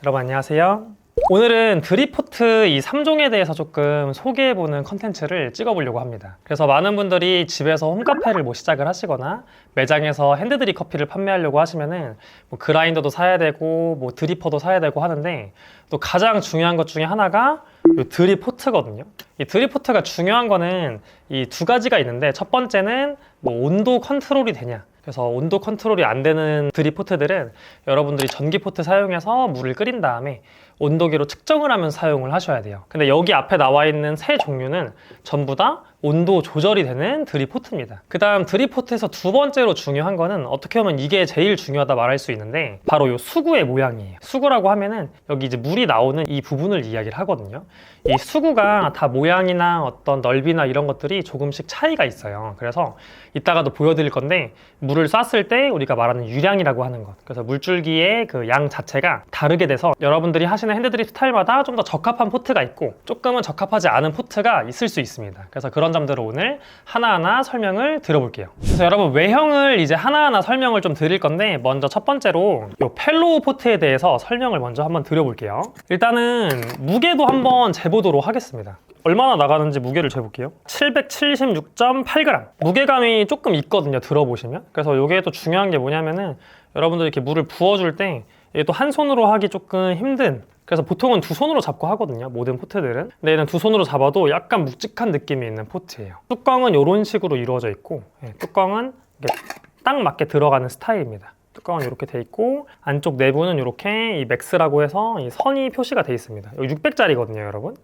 여러분 안녕하세요. 오늘은 드립포트 이 3종에 대해서 조금 소개해보는 컨텐츠를 찍어보려고 합니다. 그래서 많은 분들이 집에서 홈카페를 시작을 하시거나 매장에서 핸드드립 커피를 판매하려고 하시면은 그라인더도 사야 되고 드리퍼도 사야 되고 하는데, 또 가장 중요한 것 중에 하나가 이 드립포트거든요. 이 드립포트가 중요한 거는 이 두 가지가 있는데, 첫 번째는 온도 컨트롤이 되냐. 그래서 온도 컨트롤이 안 되는 드립포트들은 여러분들이 전기포트 사용해서 물을 끓인 다음에 온도계로 측정을 하면서 사용을 하셔야 돼요. 근데 여기 앞에 나와 있는 세 종류는 전부 다 온도 조절이 되는 드립포트입니다. 그 다음 드립포트에서 두 번째로 중요한 거는, 어떻게 보면 이게 제일 중요하다 말할 수 있는데, 바로 이 수구의 모양이에요. 수구라고 하면은 여기 이제 물이 나오는 이 부분을 이야기를 하거든요. 이 수구가 다 모양이나 어떤 넓이나 이런 것들이 조금씩 차이가 있어요. 그래서 이따가도 보여드릴 건데, 물을 쐈을 때 우리가 말하는 유량이라고 하는 것, 그래서 물줄기의 그 양 자체가 다르게 돼서 여러분들이 하시는 핸드드립 스타일마다 좀 더 적합한 포트가 있고 조금은 적합하지 않은 포트가 있을 수 있습니다. 그래서 그런 점들을 오늘 하나하나 설명을 드려볼게요. 그래서 여러분, 외형을 이제 하나하나 설명을 좀 드릴 건데, 먼저 첫 번째로 이 펠로우 포트에 대해서 설명을 먼저 한번 드려볼게요. 일단은 무게도 한번 재보도록 하겠습니다. 얼마나 나가는지 무게를 재볼게요. 776.8g. 무게감이 조금 있거든요, 들어보시면. 그래서 이게 또 중요한 게 뭐냐면은, 여러분들 이렇게 물을 부어줄 때 이게 또 한 손으로 하기 조금 힘든, 그래서 보통은 두 손으로 잡고 하거든요, 모든 포트들은. 근데 얘는 두 손으로 잡아도 약간 묵직한 느낌이 있는 포트예요. 뚜껑은 이런 식으로 이루어져 있고, 뚜껑은 딱 맞게 들어가는 스타일입니다. 뚜껑은 이렇게 돼 있고, 안쪽 내부는 이렇게 이 맥스라고 해서 이 선이 표시가 돼 있습니다. 여기 600짜리거든요, 여러분.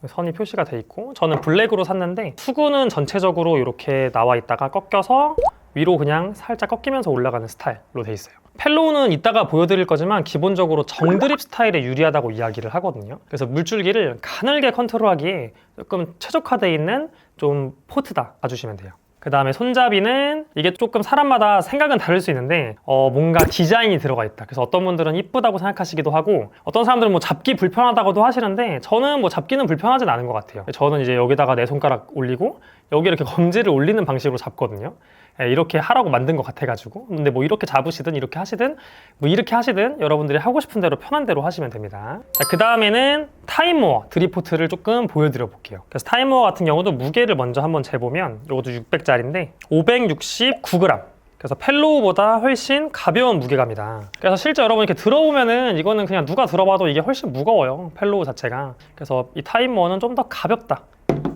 선이 표시가 돼 있고, 저는 블랙으로 샀는데, 수구는 전체적으로 이렇게 나와 있다가 꺾여서 위로 그냥 살짝 꺾이면서 올라가는 스타일로 돼 있어요. 펠로우는 이따가 보여드릴 거지만 기본적으로 정드립 스타일에 유리하다고 이야기를 하거든요. 그래서 물줄기를 가늘게 컨트롤하기에 조금 최적화되어 있는 좀 포트다 봐주시면 돼요. 그 다음에 손잡이는 이게 조금 사람마다 생각은 다를 수 있는데, 뭔가 디자인이 들어가 있다. 그래서 어떤 분들은 이쁘다고 생각하시기도 하고, 어떤 사람들은 잡기 불편하다고도 하시는데, 저는 잡기는 불편하진 않은 것 같아요. 저는 이제 여기다가 내 손가락 올리고 여기 이렇게 검지를 올리는 방식으로 잡거든요. 이렇게 하라고 만든 것 같아가지고. 근데 이렇게 잡으시든 이렇게 하시든 이렇게 하시든 여러분들이 하고 싶은 대로 편한 대로 하시면 됩니다. 그 다음에는 타임모어 드립포트를 조금 보여드려 볼게요. 그래서 타임모어 같은 경우도 무게를 먼저 한번 재보면, 이것도 600짜리인데 569g. 그래서 펠로우보다 훨씬 가벼운 무게감이다. 그래서 실제 여러분 이렇게 들어보면은 이거는 그냥 누가 들어봐도 이게 훨씬 무거워요, 펠로우 자체가. 그래서 이 타임모어는 좀 더 가볍다.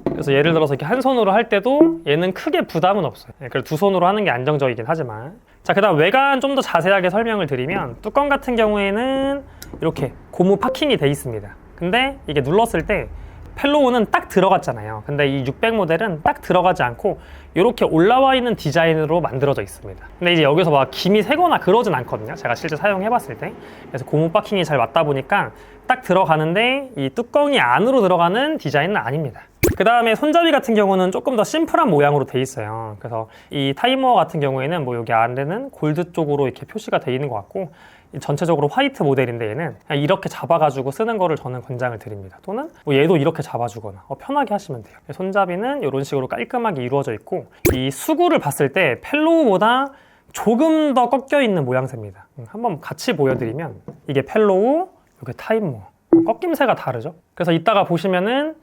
그래서 예를 들어서 이렇게 한 손으로 할 때도 얘는 크게 부담은 없어요. 그래서 두 손으로 하는 게 안정적이긴 하지만. 자, 그 다음 외관 좀 더 자세하게 설명을 드리면, 뚜껑 같은 경우에는 이렇게 고무 파킹이 돼 있습니다. 근데 이게 눌렀을 때 펠로우는 딱 들어갔잖아요. 근데 이 600 모델은 딱 들어가지 않고 이렇게 올라와 있는 디자인으로 만들어져 있습니다. 근데 이제 여기서 김이 새거나 그러진 않거든요, 제가 실제 사용해 봤을 때. 그래서 고무 파킹이 잘 맞다 보니까 딱 들어가는데 이 뚜껑이 안으로 들어가는 디자인은 아닙니다. 그 다음에 손잡이 같은 경우는 조금 더 심플한 모양으로 돼 있어요. 그래서 이 타이머 같은 경우에는 여기 아래는 골드 쪽으로 이렇게 표시가 돼 있는 것 같고, 전체적으로 화이트 모델인데 얘는 그냥 이렇게 잡아가지고 쓰는 거를 저는 권장을 드립니다. 또는 얘도 이렇게 잡아주거나 편하게 하시면 돼요. 손잡이는 이런 식으로 깔끔하게 이루어져 있고, 이 수구를 봤을 때 펠로우보다 조금 더 꺾여 있는 모양새입니다. 한번 같이 보여드리면, 이게 펠로우, 이게 타임모어, 꺾임새가 다르죠. 그래서 이따가 보시면은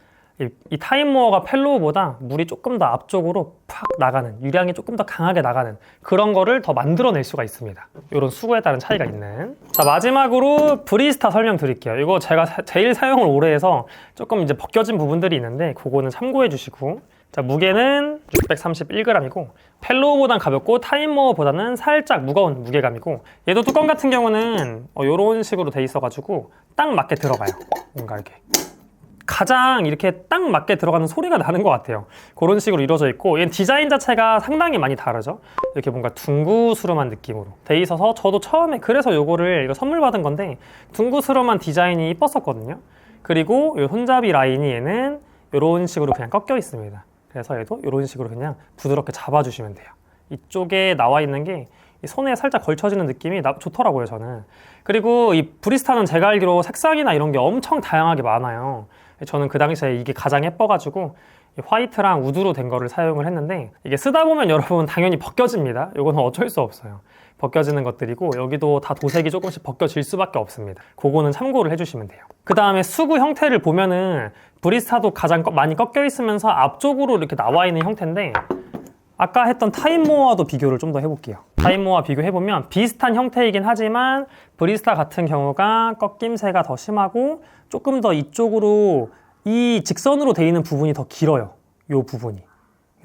이 타임모어가 펠로우보다 물이 조금 더 앞쪽으로 팍 나가는, 유량이 조금 더 강하게 나가는 그런 거를 더 만들어낼 수가 있습니다. 이런 수구에 따른 차이가 있는. 자, 마지막으로 브리스타 설명드릴게요. 이거 제가 제일 사용을 오래 해서 조금 이제 벗겨진 부분들이 있는데, 그거는 참고해 주시고. 자, 무게는 631g이고 펠로우보단 가볍고 타임모어보다는 살짝 무거운 무게감이고, 얘도 뚜껑 같은 경우는 이런 식으로 돼 있어가지고 딱 맞게 들어가요. 뭔가 이렇게 가장 이렇게 딱 맞게 들어가는 소리가 나는 것 같아요. 그런 식으로 이루어져 있고, 얘는 디자인 자체가 상당히 많이 다르죠. 이렇게 뭔가 둥구스름한 느낌으로 돼 있어서, 저도 처음에 그래서 이거 선물 받은 건데 둥구스름한 디자인이 이뻤었거든요. 그리고 이 손잡이 라인이 얘는 이런 식으로 그냥 꺾여 있습니다. 그래서 얘도 이런 식으로 그냥 부드럽게 잡아주시면 돼요. 이쪽에 나와 있는 게 손에 살짝 걸쳐지는 느낌이 좋더라고요, 저는. 그리고 이 브리스타는 제가 알기로 색상이나 이런 게 엄청 다양하게 많아요. 저는 그 당시에 이게 가장 예뻐가지고 화이트랑 우드로 된 거를 사용을 했는데, 이게 쓰다 보면 여러분 당연히 벗겨집니다. 이거는 어쩔 수 없어요. 벗겨지는 것들이고 여기도 다 도색이 조금씩 벗겨질 수밖에 없습니다. 그거는 참고를 해주시면 돼요. 그 다음에 수구 형태를 보면은 브리스타도 가장 많이 꺾여 있으면서 앞쪽으로 이렇게 나와 있는 형태인데 아까 했던 타임모어와도 비교를 좀 더 해볼게요. 타임모어와 비교해보면 비슷한 형태이긴 하지만 브리스타 같은 경우가 꺾임새가 더 심하고 조금 더 이쪽으로 이 직선으로 되어 있는 부분이 더 길어요. 이 부분이.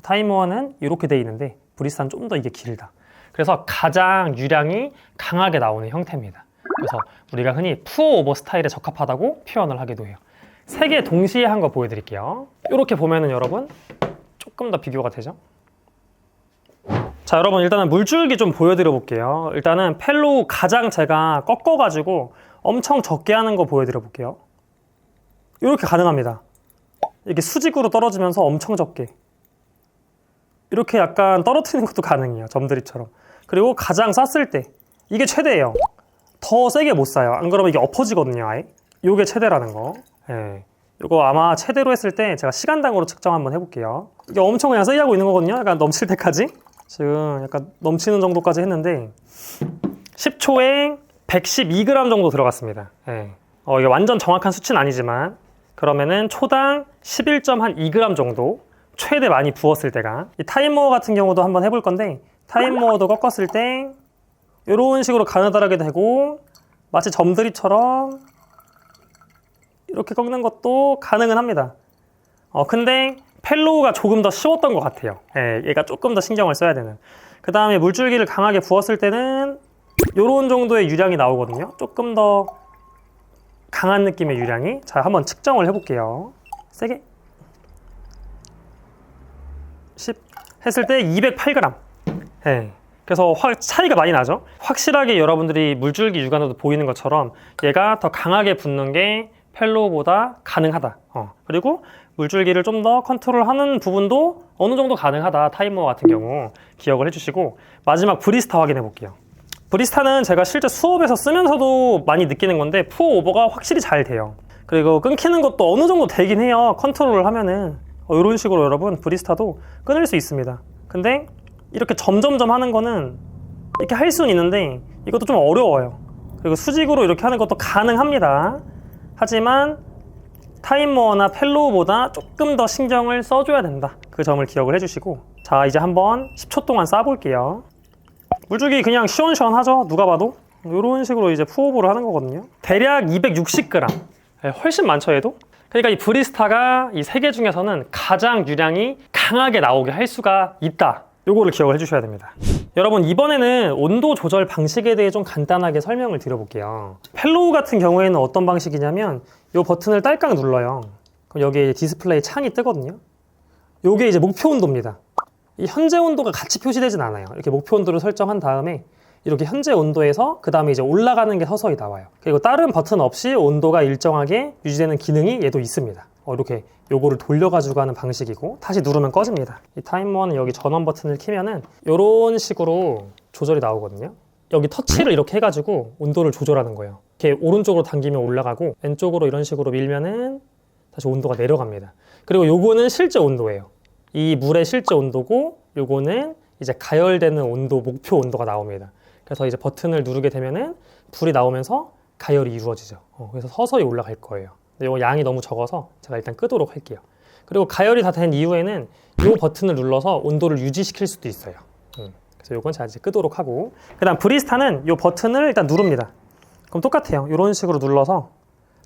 타임모어는 이렇게 되어 있는데 브리스타는 좀 더 이게 길다. 그래서 가장 유량이 강하게 나오는 형태입니다. 그래서 우리가 흔히 푸어 오버 스타일에 적합하다고 표현을 하기도 해요. 세 개 동시에 한 거 보여드릴게요. 이렇게 보면은 여러분 조금 더 비교가 되죠? 자, 여러분 일단은 물줄기 좀 보여드려 볼게요. 일단은 펠로우 가장 제가 꺾어가지고 엄청 적게 하는 거 보여드려 볼게요. 이렇게 가능합니다. 이게 수직으로 떨어지면서 엄청 적게. 이렇게 약간 떨어뜨리는 것도 가능해요. 점드립처럼. 그리고 가장 쌌을 때 이게 최대예요. 더 세게 못 쏴요. 안 그러면 이게 엎어지거든요. 아예. 이게 최대라는 거. 예. 이거 아마 최대로 했을 때 제가 시간당으로 측정 한번 해볼게요. 이게 엄청 그냥 세게 하고 있는 거거든요. 약간 넘칠 때까지. 지금 약간 넘치는 정도까지 했는데 10초에 112g 정도 들어갔습니다. 예. 이게 완전 정확한 수치는 아니지만 그러면은 초당 11.2g 정도 최대 많이 부었을 때가. 이 타임모어 같은 경우도 한번 해볼 건데 타임모어도 꺾었을 때 이런 식으로 가느다랗게 되고 마치 점드립처럼 이렇게 꺾는 것도 가능은 합니다. 근데 펠로우가 조금 더 쉬웠던 것 같아요. 예, 얘가 조금 더 신경을 써야 되는. 그 다음에 물줄기를 강하게 부었을 때는 이런 정도의 유량이 나오거든요. 조금 더 강한 느낌의 유량이. 자, 한번 측정을 해볼게요. 세게 10 했을 때 208g. 예. 그래서 차이가 많이 나죠. 확실하게 여러분들이 물줄기 육안으로도 보이는 것처럼 얘가 더 강하게 붙는 게 펠로우보다 가능하다. 그리고 물줄기를 좀 더 컨트롤하는 부분도 어느 정도 가능하다. 타임모어 같은 경우 기억을 해주시고, 마지막 브리스타 확인해 볼게요. 브리스타는 제가 실제 수업에서 쓰면서도 많이 느끼는 건데 푸어 오버가 확실히 잘 돼요. 그리고 끊기는 것도 어느 정도 되긴 해요. 컨트롤을 하면은 이런 식으로 여러분 브리스타도 끊을 수 있습니다. 근데 이렇게 점점점 하는 거는 이렇게 할 수는 있는데 이것도 좀 어려워요. 그리고 수직으로 이렇게 하는 것도 가능합니다. 하지만 타임모어나 펠로우보다 조금 더 신경을 써줘야 된다. 그 점을 기억을 해주시고, 자, 이제 한번 10초 동안 쏴볼게요. 물줄기 그냥 시원시원하죠? 누가 봐도 이런 식으로 이제 푸어오버를 하는 거거든요. 대략 260g. 훨씬 많죠, 얘도? 그러니까 이 브리스타가 이 세 개 중에서는 가장 유량이 강하게 나오게 할 수가 있다. 요거를 기억을 해주셔야 됩니다. 여러분, 이번에는 온도 조절 방식에 대해 좀 간단하게 설명을 드려볼게요. 펠로우 같은 경우에는 어떤 방식이냐면 이 버튼을 딸깍 눌러요. 그럼 여기에 디스플레이 창이 뜨거든요. 요게 이제 목표 온도입니다. 이 현재 온도가 같이 표시되진 않아요. 이렇게 목표 온도를 설정한 다음에 이렇게 현재 온도에서 그 다음에 이제 올라가는 게 서서히 나와요. 그리고 다른 버튼 없이 온도가 일정하게 유지되는 기능이 얘도 있습니다. 이렇게 요거를 돌려가지고 하는 방식이고, 다시 누르면 꺼집니다. 이 타임모어는 여기 전원 버튼을 키면은 이런 식으로 조절이 나오거든요. 여기 터치를 이렇게 해가지고 온도를 조절하는 거예요. 이렇게 오른쪽으로 당기면 올라가고 왼쪽으로 이런 식으로 밀면은 다시 온도가 내려갑니다. 그리고 요거는 실제 온도예요. 이 물의 실제 온도고, 요거는 이제 가열되는 온도, 목표 온도가 나옵니다. 그래서 이제 버튼을 누르게 되면은 불이 나오면서 가열이 이루어지죠. 그래서 서서히 올라갈 거예요. 근데 이거 양이 너무 적어서 제가 일단 끄도록 할게요. 그리고 가열이 다 된 이후에는 이 버튼을 눌러서 온도를 유지시킬 수도 있어요. 그래서 이건 제가 이제 끄도록 하고, 그 다음 브리스타는 이 버튼을 일단 누릅니다. 그럼 똑같아요. 이런 식으로 눌러서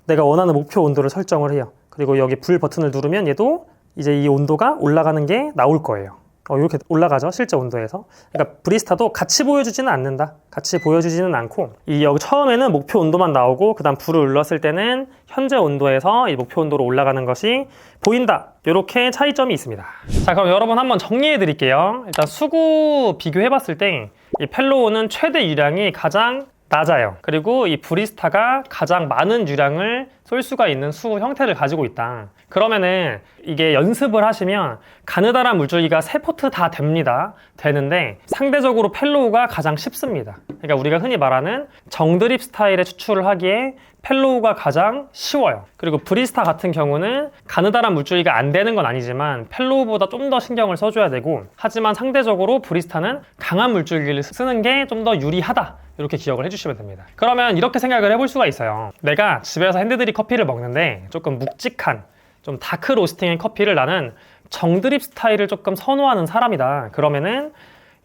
내가 원하는 목표 온도를 설정을 해요. 그리고 여기 불 버튼을 누르면 얘도 이제 이 온도가 올라가는 게 나올 거예요. 이렇게 올라가죠, 실제 온도에서. 그러니까 브리스타도 같이 보여주지는 않는다. 같이 보여주지는 않고, 여기 처음에는 목표 온도만 나오고, 그 다음 불을 눌렀을 때는 현재 온도에서 이 목표 온도로 올라가는 것이 보인다. 이렇게 차이점이 있습니다. 자, 그럼 여러분 한번 정리해 드릴게요. 일단 수구 비교해 봤을 때 이 펠로우는 최대 유량이 가장 낮아요. 그리고 이 브리스타가 가장 많은 유량을 쏠 수가 있는 수 형태를 가지고 있다. 그러면은 이게 연습을 하시면 가느다란 물줄기가 3포트 다 됩니다. 되는데 상대적으로 펠로우가 가장 쉽습니다. 그러니까 우리가 흔히 말하는 정드립 스타일의 추출을 하기에 펠로우가 가장 쉬워요. 그리고 브리스타 같은 경우는 가느다란 물줄기가 안 되는 건 아니지만 펠로우보다 좀 더 신경을 써줘야 되고, 하지만 상대적으로 브리스타는 강한 물줄기를 쓰는 게 좀 더 유리하다, 이렇게 기억을 해주시면 됩니다. 그러면 이렇게 생각을 해볼 수가 있어요. 내가 집에서 핸드드립 커피를 먹는데 조금 묵직한 좀 다크 로스팅의 커피를 나는 정드립 스타일을 조금 선호하는 사람이다. 그러면은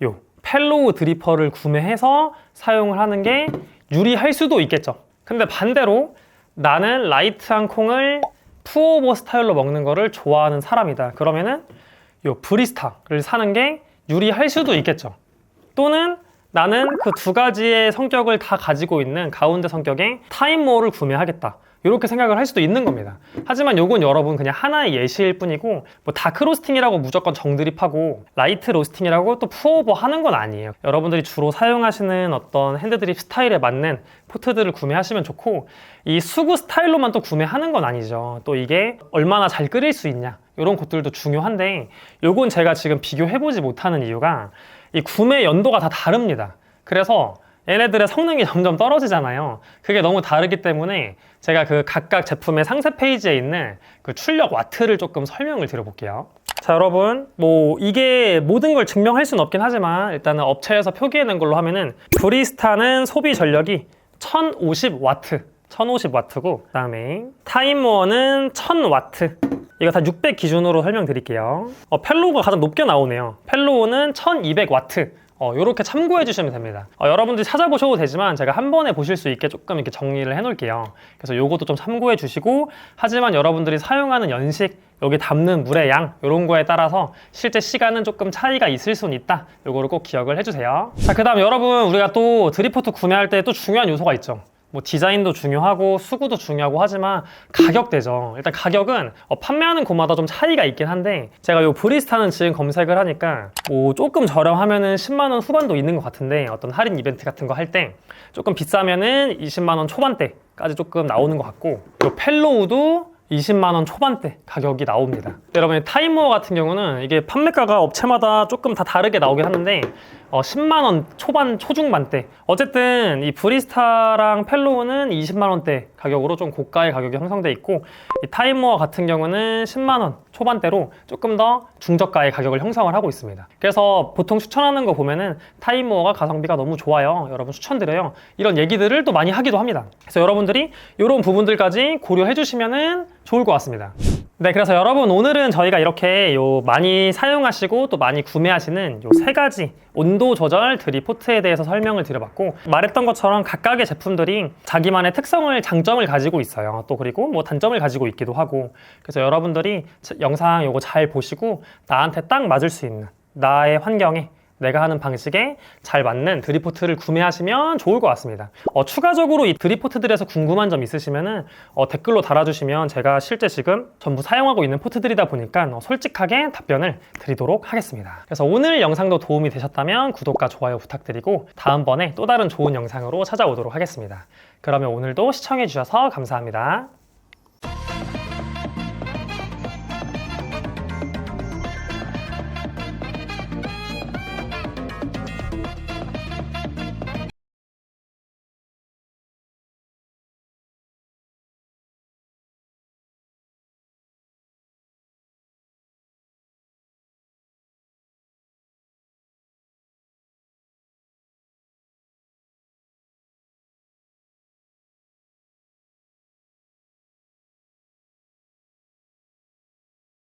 요 펠로우 드리퍼를 구매해서 사용을 하는 게 유리할 수도 있겠죠. 근데 반대로 나는 라이트한 콩을 푸어오버 스타일로 먹는 거를 좋아하는 사람이다. 그러면은 요 브리스타를 사는 게 유리할 수도 있겠죠. 또는 나는 그 두 가지의 성격을 다 가지고 있는 가운데 성격의 타임모어를 구매하겠다, 이렇게 생각을 할 수도 있는 겁니다. 하지만 요건 여러분 그냥 하나의 예시일 뿐이고, 뭐 다크 로스팅이라고 무조건 정드립하고 라이트 로스팅이라고 또 푸어오버 하는 건 아니에요. 여러분들이 주로 사용하시는 어떤 핸드드립 스타일에 맞는 포트들을 구매하시면 좋고, 이 수구 스타일로만 또 구매하는 건 아니죠. 또 이게 얼마나 잘 끓일 수 있냐, 이런 것들도 중요한데, 요건 제가 지금 비교해보지 못하는 이유가 이 구매 연도가 다 다릅니다. 그래서 얘네들의 성능이 점점 떨어지잖아요. 그게 너무 다르기 때문에 제가 그 각각 제품의 상세 페이지에 있는 그 출력 와트를 조금 설명을 드려볼게요. 자, 여러분, 뭐 이게 모든 걸 증명할 수는 없긴 하지만 일단은 업체에서 표기해낸 걸로 하면은 브리스타는 소비 전력이 1050와트 1050와트고, 그 다음에 타임모어는 1000와트, 이거 다 600 기준으로 설명드릴게요. 펠로우가 가장 높게 나오네요. 펠로우는 1200와트. 이렇게 참고해 주시면 됩니다. 여러분들이 찾아보셔도 되지만 제가 한 번에 보실 수 있게 조금 이렇게 정리를 해 놓을게요. 그래서 요것도 좀 참고해 주시고, 하지만 여러분들이 사용하는 연식, 여기 담는 물의 양, 이런 거에 따라서 실제 시간은 조금 차이가 있을 수는 있다. 요거를 꼭 기억을 해주세요. 자, 그 다음 여러분, 우리가 또 드립포트 구매할 때 또 중요한 요소가 있죠. 뭐 디자인도 중요하고 수구도 중요하고 하지만 가격대죠. 일단 가격은 판매하는 곳마다 좀 차이가 있긴 한데, 제가 요 브리스타는 지금 검색을 하니까 뭐 조금 저렴하면은 10만원 후반도 있는 것 같은데, 어떤 할인 이벤트 같은 거 할 때 조금 비싸면은 20만원 초반대까지 조금 나오는 것 같고, 요 펠로우도 20만원 초반대 가격이 나옵니다. 여러분, 타임모어 같은 경우는 이게 판매가가 업체마다 조금 다 다르게 나오긴 하는데 10만원 초반 초중반대, 어쨌든 이 브리스타랑 펠로우는 20만원대 가격으로 좀 고가의 가격이 형성돼 있고, 이 타임모어 같은 경우는 10만원 초반대로 조금 더 중저가의 가격을 형성을 하고 있습니다. 그래서 보통 추천하는 거 보면은 타임모어가 가성비가 너무 좋아요, 여러분 추천드려요, 이런 얘기들을 또 많이 하기도 합니다. 그래서 여러분들이 이런 부분들까지 고려해 주시면은 좋을 것 같습니다. 네, 그래서 여러분, 오늘은 저희가 이렇게 많이 사용하시고 또 많이 구매하시는 요 세 가지 온도 조절 드립포트에 대해서 설명을 드려봤고, 말했던 것처럼 각각의 제품들이 자기만의 특성을, 장점을 가지고 있어요. 또 그리고 뭐 단점을 가지고 있기도 하고, 그래서 여러분들이 영상 요거 잘 보시고 나한테 딱 맞을 수 있는, 나의 환경에, 내가 하는 방식에 잘 맞는 드립포트를 구매하시면 좋을 것 같습니다. 추가적으로 이 드립포트들에서 궁금한 점 있으시면은 댓글로 달아주시면 제가 실제 지금 전부 사용하고 있는 포트들이다 보니까 솔직하게 답변을 드리도록 하겠습니다. 그래서 오늘 영상도 도움이 되셨다면 구독과 좋아요 부탁드리고, 다음번에 또 다른 좋은 영상으로 찾아오도록 하겠습니다. 그러면 오늘도 시청해 주셔서 감사합니다.